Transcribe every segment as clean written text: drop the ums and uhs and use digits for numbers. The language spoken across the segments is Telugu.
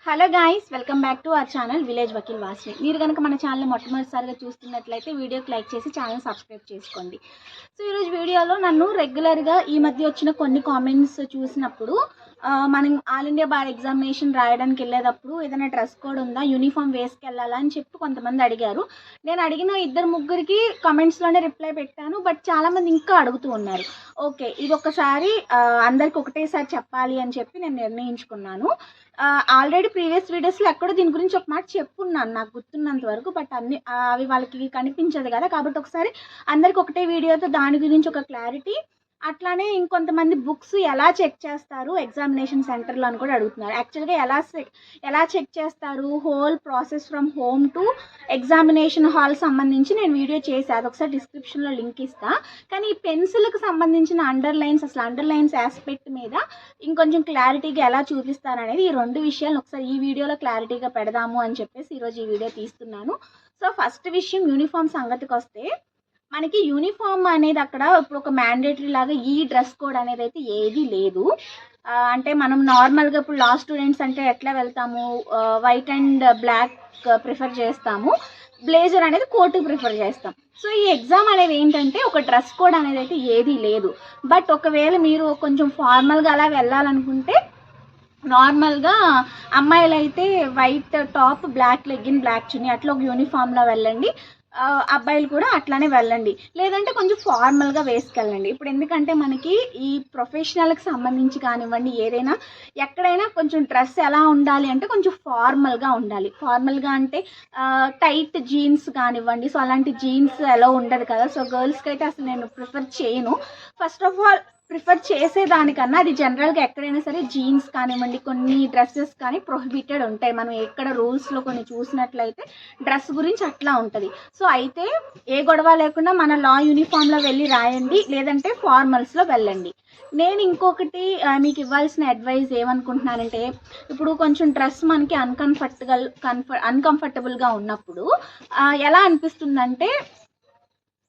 Hello guys, welcome back to our channel village Vakil వాసిని. మీరు కనుక మన ఛానల్ మొట్టమొదటిసారిగా చూస్తున్నట్లయితే వీడియోకి లైక్ చేసి ఛానల్ సబ్స్క్రైబ్ చేసుకోండి. సో ఈరోజు వీడియోలో నన్ను రెగ్యులర్గా ఈ మధ్య వచ్చిన కొన్ని కామెంట్స్ చూసినప్పుడు మనం ఆల్ ఇండియా బార్ ఎగ్జామినేషన్ రాయడానికి వెళ్ళేటప్పుడు ఏదైనా డ్రెస్ కోడ్ ఉందా, యూనిఫామ్ వేసుకెళ్ళాలా అని చెప్పి కొంతమంది అడిగారు. నేను అడిగిన ఇద్దరు ముగ్గురికి కామెంట్స్లోనే రిప్లై పెట్టాను, బట్ చాలామంది ఇంకా అడుగుతూ ఉన్నారు. ఓకే, ఇది ఒకసారి అందరికి ఒకటేసారి చెప్పాలి అని చెప్పి నేను నిర్ణయించుకున్నాను. ఆల్రెడీ ప్రీవియస్ వీడియోస్లో ఎక్కడో దీని గురించి ఒక మాట చెప్పున్నాను నాకు గుర్తున్నంత వరకు, బట్ అవి వాళ్ళకి కనిపించదు కదా, కాబట్టి ఒకసారి అందరికి ఒకటే వీడియోతో దాని గురించి ఒక క్లారిటీ. అట్లానే ఇంకొంతమంది బుక్స్ ఎలా చెక్ చేస్తారు ఎగ్జామినేషన్ సెంటర్లో అని కూడా అడుగుతున్నారు. యాక్చువల్గా ఎలా చెక్ చేస్తారు whole process from home to examination hall సంబంధించి నేను వీడియో చేసి అది ఒకసారి డిస్క్రిప్షన్లో లింక్ ఇస్తా. కానీ ఈ పెన్సిల్కి సంబంధించిన అండర్లైన్స్ ఆస్పెక్ట్ మీద ఇంకొంచెం క్లారిటీగా ఎలా చూపిస్తారనేది ఈ రెండు విషయాలను ఒకసారి ఈ వీడియోలో క్లారిటీగా పెడదాము అని చెప్పేసి ఈరోజు ఈ వీడియో తీస్తున్నాను. సో ఫస్ట్ విషయం యూనిఫామ్ సంగతికి వస్తే, మనకి యూనిఫామ్ అనేది అక్కడ ఇప్పుడు ఒక మ్యాండేటరీ లాగా ఈ డ్రెస్ కోడ్ అనేది అయితే ఏదీ లేదు. అంటే మనం నార్మల్గా ఇప్పుడు లా స్టూడెంట్స్ అంటే ఎట్లా వెళ్తాము, వైట్ అండ్ బ్లాక్ ప్రిఫర్ చేస్తాము, బ్లేజర్ అనేది కోట్ ప్రిఫర్ చేస్తాం. సో ఈ ఎగ్జామ్ అనేది ఏంటంటే ఒక డ్రెస్ కోడ్ అనేది అయితే ఏదీ లేదు. బట్ ఒకవేళ మీరు కొంచెం ఫార్మల్గా అలా వెళ్ళాలనుకుంటే, నార్మల్గా అమ్మాయిలు అయితే white top, black legging, black చున్నీ అట్లా ఒక యూనిఫామ్లో వెళ్ళండి. అబ్బాయిలు కూడా అట్లానే వెళ్ళండి, లేదంటే కొంచెం ఫార్మల్గా వేసుకెళ్ళండి. ఇప్పుడు ఎందుకంటే మనకి ఈ ప్రొఫెషనల్కి సంబంధించి కానివ్వండి, ఏదైనా ఎక్కడైనా కొంచెం డ్రెస్ ఎలా ఉండాలి అంటే కొంచెం ఫార్మల్గా ఉండాలి. ఫార్మల్గా అంటే టైట్ జీన్స్ కానివ్వండి, సో అలాంటి జీన్స్ ఎలా ఉండదు కదా. సో గర్ల్స్కి అయితే అసలు నేను ప్రిఫర్ చేయను. ఫస్ట్ ఆఫ్ ఆల్ ప్రిఫర్ చేసేదానికన్నా అది జనరల్గా ఎక్కడైనా సరే జీన్స్ కానివ్వండి, కొన్ని డ్రెస్సెస్ కానీ ప్రొహిబిటెడ్ ఉంటాయి. మనం ఎక్కడ రూల్స్లో కొన్ని చూసినట్లయితే డ్రెస్ గురించి అట్లా ఉంటుంది. సో అయితే ఏ గొడవ లేకుండా మన లా యూనిఫామ్లో వెళ్ళి రాయండి, లేదంటే ఫార్మల్స్లో వెళ్ళండి. నేను ఇంకొకటి మీకు ఇవ్వాల్సిన అడ్వైజ్ ఏమనుకుంటున్నానంటే, ఇప్పుడు కొంచెం డ్రెస్ మనకి అన్కంఫర్టబుల్గా ఉన్నప్పుడు ఎలా అనిపిస్తుందంటే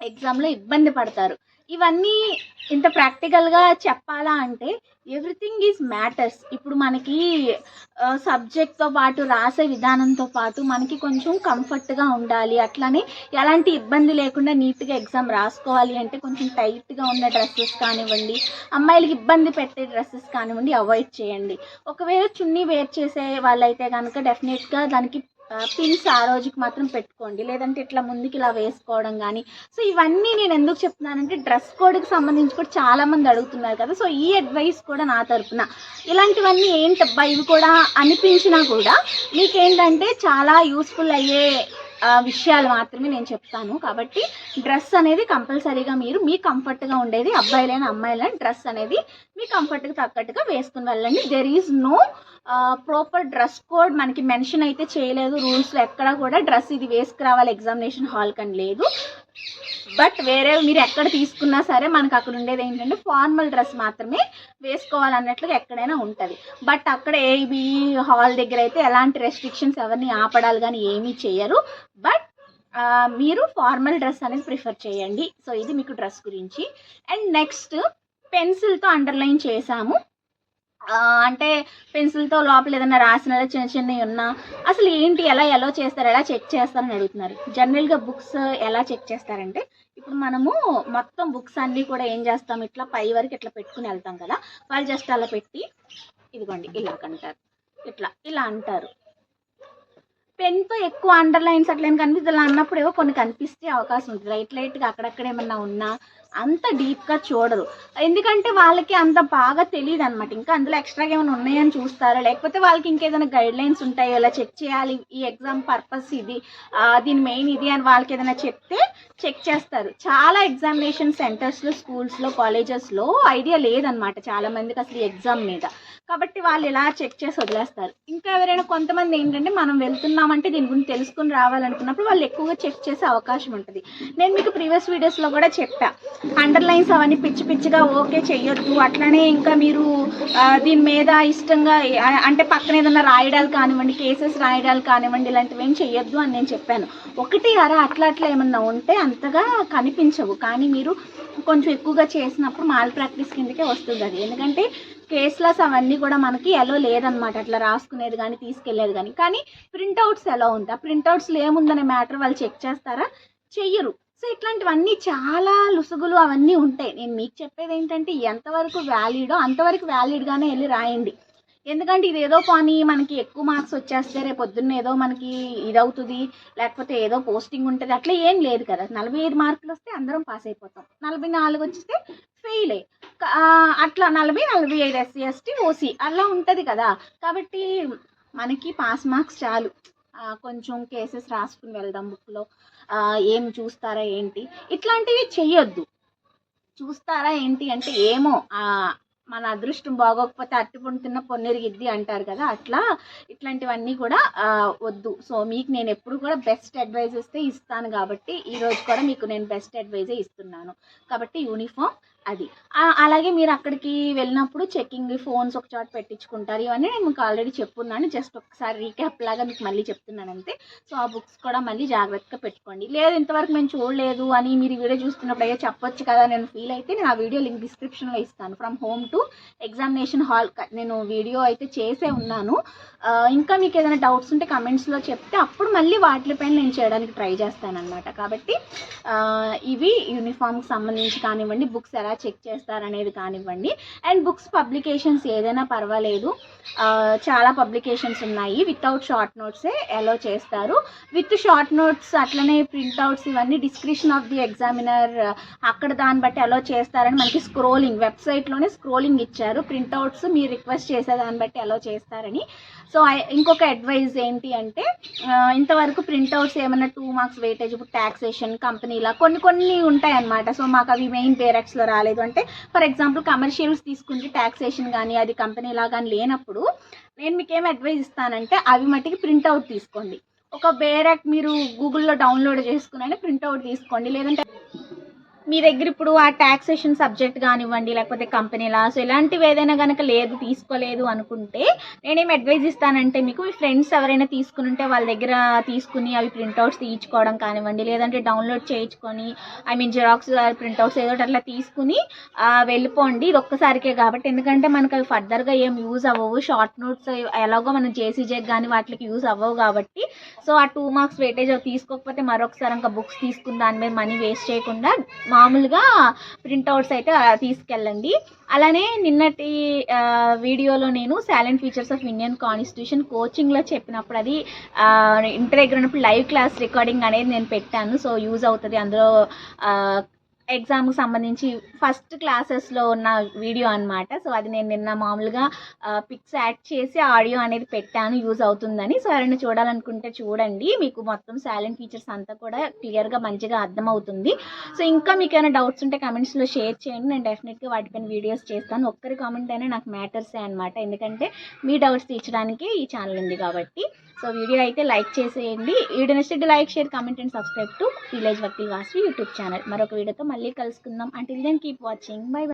ఎగ్జామ్లో ఇబ్బంది పడతారు. ఇవన్నీ ఇంత ప్రాక్టికల్గా చెప్పాలా అంటే ఎవ్రీథింగ్ ఈజ్ మ్యాటర్స్. ఇప్పుడు మనకి సబ్జెక్ట్తో పాటు రాసే విధానంతో పాటు మనకి కొంచెం కంఫర్ట్గా ఉండాలి, అట్లనే ఎలాంటి ఇబ్బంది లేకుండా నీట్గా ఎగ్జామ్ రాసుకోవాలి అంటే కొంచెం టైట్గా ఉన్న డ్రెస్సెస్ కానివ్వండి, అమ్మాయిలకి ఇబ్బంది పెట్టే డ్రెస్సెస్ కానివ్వండి అవాయిడ్ చేయండి. ఒకవేళ చున్నీ వేర్ చేసే వాళ్ళైతే కనుక డెఫినెట్గా దానికి పిన్స్ ఆ రోజుకి మాత్రం పెట్టుకోండి, లేదంటే ఇట్లా ముందుకి ఇలా వేసుకోవడం కానీ. సో ఇవన్నీ నేను ఎందుకు చెప్తున్నానంటే డ్రెస్ కోడ్కి సంబంధించి కూడా చాలామంది అడుగుతున్నారు కదా. సో ఈ అడ్వైస్ కూడా నా తరపున, ఇలాంటివన్నీ ఏంటబ్బా ఇవి కూడా అనిపించినా కూడా మీకేంటంటే చాలా యూస్ఫుల్ అయ్యే విషయాలు మాత్రమే నేను చెప్తాను. కాబట్టి డ్రెస్ అనేది కంపల్సరీగా మీరు మీ కంఫర్ట్గా ఉండేది, అబ్బాయిలైనా అమ్మాయిలైనా డ్రెస్ అనేది మీ కంఫర్ట్కి తగ్గట్టుగా వేసుకుని వెళ్ళండి. There is no proper dress code మనకి మెన్షన్ అయితే చేయలేదు రూల్స్లో ఎక్కడ కూడా డ్రెస్ ఇది వేసుకురావాలి ఎగ్జామినేషన్ హాల్కి అని లేదు. బట్ వేరే మీరు ఎక్కడ తీసుకున్నా సరే మనకు అక్కడ ఉండేది ఏంటంటే ఫార్మల్ డ్రెస్ మాత్రమే వేసుకోవాలన్నట్లుగా ఎక్కడైనా ఉంటుంది. బట్ అక్కడ ఏబీ హాల్ దగ్గర అయితే ఎలాంటి రెస్ట్రిక్షన్స్ ఎవరిని ఆపడాలి కానీ ఏమీ చేయరు. బట్ మీరు ఫార్మల్ డ్రెస్ అనేది ప్రిఫర్ చేయండి. సో ఇది మీకు డ్రెస్ గురించి. అండ్ నెక్స్ట్, పెన్సిల్తో అండర్లైన్ చేసాము అంటే పెన్సిల్తో లోపల ఏదైనా రాసిన చిన్న చిన్నవి ఉన్నా అసలు ఏంటి, ఎలా చేస్తారు, ఎలా చెక్ చేస్తారని అడుగుతున్నారు. జనరల్గా బుక్స్ ఎలా చెక్ చేస్తారంటే, ఇప్పుడు మనము మొత్తం బుక్స్ అన్నీ కూడా ఏం చేస్తాం, ఇట్లా పై వరకు ఇట్లా పెట్టుకుని వెళ్తాం కదా. వాళ్ళు జస్ట్ అలా పెట్టి ఇదిగోండి ఇలా అంటారు, ఇలా అంటారు. పెన్తో ఎక్కువ అండర్లైన్స్ అట్లా ఏం కనిపిస్తుంది అన్నప్పుడు ఏవో కొన్ని కనిపిస్తే అవకాశం ఉంటుంది. లైట్గా అక్కడక్కడ ఏమన్నా ఉన్నా అంత డీప్గా చూడరు, ఎందుకంటే వాళ్ళకి అంత బాగా తెలియదు అనమాట. ఇంకా అందులో ఎక్స్ట్రాగా ఏమైనా ఉన్నాయని చూస్తారా, లేకపోతే వాళ్ళకి ఇంకేదైనా గైడ్ లైన్స్ ఉంటాయో ఇలా చెక్ చేయాలి, ఈ ఎగ్జామ్ పర్పస్ ఇది, దీని మెయిన్ ఇది అని వాళ్ళకి ఏదైనా చెప్తే చెక్ చేస్తారు. చాలా ఎగ్జామినేషన్ సెంటర్స్లో, స్కూల్స్లో, కాలేజెస్లో ఐడియా లేదనమాట చాలామందికి అసలు ఈ ఎగ్జామ్ మీద. కాబట్టి వాళ్ళు ఇలా చెక్ చేసి వదిలేస్తారు. ఇంకా ఎవరైనా కొంతమంది ఏంటంటే మనం వెళ్తున్నామంటే దీని గురించి తెలుసుకుని రావాలనుకున్నప్పుడు వాళ్ళు ఎక్కువగా చెక్ చేసే అవకాశం ఉంటుంది. నేను మీకు ప్రీవియస్ వీడియోస్లో కూడా చెప్పా, అండర్లైన్స్ అవన్నీ పిచ్చిగా ఓకే చెయ్యొద్దు. అట్లనే ఇంకా మీరు దీని మీద ఇష్టంగా అంటే పక్కన ఏదైనా రాయడాలు కానివ్వండి, కేసెస్ రాయడాలు కానివ్వండి, ఇలాంటివి ఏం చెయ్యొద్దు అని నేను చెప్పాను. ఒకటి అట్లా ఏమన్నా ఉంటే అంతగా కనిపించవు, కానీ మీరు కొంచెం ఎక్కువగా చేసినప్పుడు మాల్ ప్రాక్టీస్ కిందకే వస్తుంది అది. ఎందుకంటే కేస్లెస్ అవన్నీ కూడా మనకి ఎలో లేదనమాట, అట్లా రాసుకునేది కానీ తీసుకెళ్లేది కానీ. కానీ ప్రింట్అవుట్స్ ఎలా ఉంది, ఆ ప్రింట్అవుట్స్లో ఏముందనే మ్యాటర్ వాళ్ళు చెక్ చేస్తారా? చెయ్యరు. సో ఇట్లాంటివన్నీ చాలా లుసుగులు అవన్నీ ఉంటాయి. నేను మీకు చెప్పేది ఏంటంటే ఎంతవరకు వ్యాలిడో అంతవరకు వ్యాలిడ్గానే వెళ్ళి రాయండి. ఎందుకంటే ఇదేదో పోనీ మనకి ఎక్కువ మార్క్స్ వచ్చేస్తే రేపు పొద్దున్న ఏదో మనకి ఇదవుతుంది, లేకపోతే ఏదో పోస్టింగ్ ఉంటుంది, అట్లా ఏం లేదు కదా. 45 మార్కులు వస్తే అందరం పాస్ అయిపోతాం, 44 వస్తే ఫెయిలే. అట్లా 40, 45 ఎస్సీ ఎస్టీ ఓసీ అలా ఉంటుంది కదా. కాబట్టి మనకి పాస్ మార్క్స్ చాలు. కొంచెం కేసెస్ రాసుకుని వెళ్దాం బుక్లో, ఏం చూస్తారా ఏంటి ఇట్లాంటివి చెయ్యొద్దు. చూస్తారా ఏంటి అంటే ఏమో మన అదృష్టం బాగోకపోతే అరటిపండు తిన్న పొన్నెరిగిద్ది అంటారు కదా, అట్లా ఇట్లాంటివన్నీ కూడా వద్దు. సో మీకు నేను ఎప్పుడు కూడా బెస్ట్ అడ్వైజ్ ఇస్తే ఇస్తాను కాబట్టి ఈరోజు కూడా మీకు నేను బెస్ట్ అడ్వైజే ఇస్తున్నాను. కాబట్టి యూనిఫామ్ అది. అలాగే మీరు అక్కడికి వెళ్ళినప్పుడు చెకింగ్ ఫోన్స్ ఒక చోట పెట్టించుకుంటారు, ఇవన్నీ నేను మీకు ఆల్రెడీ చెప్పున్నాను. జస్ట్ ఒకసారి రీక్యాప్ లాగా మీకు మళ్ళీ చెప్తున్నాను అంతే. సో ఆ బుక్స్ కూడా మళ్ళీ జాగ్రత్తగా పెట్టుకోండి. లేదు ఇంతవరకు మేము చూడలేదు అని మీరు ఈ వీడియో చూస్తున్నప్పుడు అయ్యో చెప్పొచ్చు కదా నేను ఫీల్ అయితే, నేను ఆ వీడియో లింక్ డిస్క్రిప్షన్లో ఇస్తాను. From home to examination hall నేను వీడియో అయితే చేసే ఉన్నాను. ఇంకా మీకు ఏదైనా డౌట్స్ ఉంటే కమెంట్స్లో చెప్తే అప్పుడు మళ్ళీ వాటిపైన నేను చేయడానికి ట్రై చేస్తాను అనమాట. కాబట్టి ఇవి యూనిఫామ్కి సంబంధించి కానివ్వండి, బుక్స్ ఎలా చెక్ చేస్తారనేది కానివ్వండి. అండ్ బుక్స్ పబ్లికేషన్స్ ఏదైనా పర్వాలేదు, చాలా పబ్లికేషన్స్ ఉన్నాయి. వితౌట్ షార్ట్ నోట్సే అలో చేస్తారు, విత్ షార్ట్ నోట్స్ అట్లనే ప్రింట్అవుట్స్ ఇవన్నీ డిస్క్రిప్షన్ ఆఫ్ ది ఎగ్జామినర్ అక్కడ దాన్ని బట్టి అలో చేస్తారని మనకి స్క్రోలింగ్ వెబ్సైట్లోనే స్క్రోలింగ్ ఇచ్చారు. ప్రింట్అవుట్స్ మీరు రిక్వెస్ట్ చేసేదాన్ని బట్టి అలో చేస్తారని. సో ఇంకొక అడ్వైజ్ ఏంటి అంటే ఇంతవరకు ప్రింట్అవుట్స్ ఏమైనా 2 మార్క్స్ వెయిటేజ్, ఇప్పుడు ట్యాక్సేషన్ కంపెనీలా కొన్ని ఉంటాయి అన్నమాట. సో మాకు అవి మెయిన్ పేరెక్స్లో రాలేదు అంటే, ఫర్ ఎగ్జాంపుల్ కమర్షియల్స్ తీసుకుంటే ట్యాక్సేషన్ కానీ అది కంపెనీలా కానీ లేనప్పుడు నేను మీకు ఏం అడ్వైజ్ ఇస్తానంటే అవి మట్టికి ప్రింట్అవుట్ తీసుకోండి. ఒక బేరాక్ మీరు గూగుల్లో డౌన్లోడ్ చేసుకుని ప్రింట్అవుట్ తీసుకోండి. లేదంటే మీ దగ్గర ఇప్పుడు ఆ ట్యాక్సేషన్ సబ్జెక్ట్ కానివ్వండి, లేకపోతే కంపెనీ లాస్ ఇలాంటివి ఏదైనా కనుక తీసుకోలేదు అనుకుంటే నేనేం అడ్వైజ్ ఇస్తానంటే, మీకు మీ ఫ్రెండ్స్ ఎవరైనా తీసుకుని ఉంటే వాళ్ళ దగ్గర తీసుకుని అవి ప్రింట్అవుట్స్ తీయించుకోవడం కానివ్వండి, లేదంటే డౌన్లోడ్ చేయించుకొని జిరాక్స్ ప్రింట్అవుట్స్ ఏదో అట్లా తీసుకుని వెళ్ళిపోండి. ఇది ఒక్కసారికే కాబట్టి, ఎందుకంటే మనకు అవి ఫర్దర్గా ఏం యూజ్ అవ్వవు. షార్ట్ నోట్స్ ఎలాగో మనం జేసీజెక్ కానీ వాటికి యూజ్ అవ్వవు కాబట్టి, సో ఆ 2 మార్క్స్ వెయిటేజ్ తీసుకోకపోతే మరొకసారి ఇంకా బుక్స్ తీసుకుని దాని మీద మనీ వేస్ట్ చేయకుండా మామూలుగా ప్రింట్అవుట్స్ అయితే తీసుకెళ్ళండి. అలానే నిన్నటి వీడియోలో నేను silent features of Indian constitution కోచింగ్లో చెప్పినప్పుడు అది ఇంటి దగ్గర ఉన్నప్పుడు లైవ్ క్లాస్ రికార్డింగ్ అనేది నేను పెట్టాను. సో యూజ్ అవుతుంది అందులో ఎగ్జామ్కి సంబంధించి ఫస్ట్ క్లాసెస్లో ఉన్న వీడియో అనమాట. సో అది నేను నిన్న మామూలుగా పిక్స్ యాడ్ చేసి ఆడియో అనేది పెట్టాను, యూజ్ అవుతుందని. సో ఎవరైనా చూడాలనుకుంటే చూడండి, మీకు మొత్తం సైలెంట్ ఫీచర్స్ అంతా కూడా క్లియర్గా మంచిగా అర్థమవుతుంది. సో ఇంకా మీకు ఏమైనా డౌట్స్ ఉంటే కమెంట్స్లో షేర్ చేయండి, నేను డెఫినెట్గా వాటిపైన వీడియోస్ చేస్తాను. ఒక్కరి కామెంట్ అయినా నాకు మ్యాటర్సే అనమాట, ఎందుకంటే మీ డౌట్స్ తీర్చడానికి ఈ ఛానల్ ఉంది కాబట్టి. సో వీడియో అయితే లైక్ చేసేయండి. వీడియో నచ్చితే like, share, comment and subscribe to Village Vakeel Vasu YouTube channel. మరొక వీడియోతో మళ్ళీ కలుసుకుందాం. Until then keep watching. Bye by.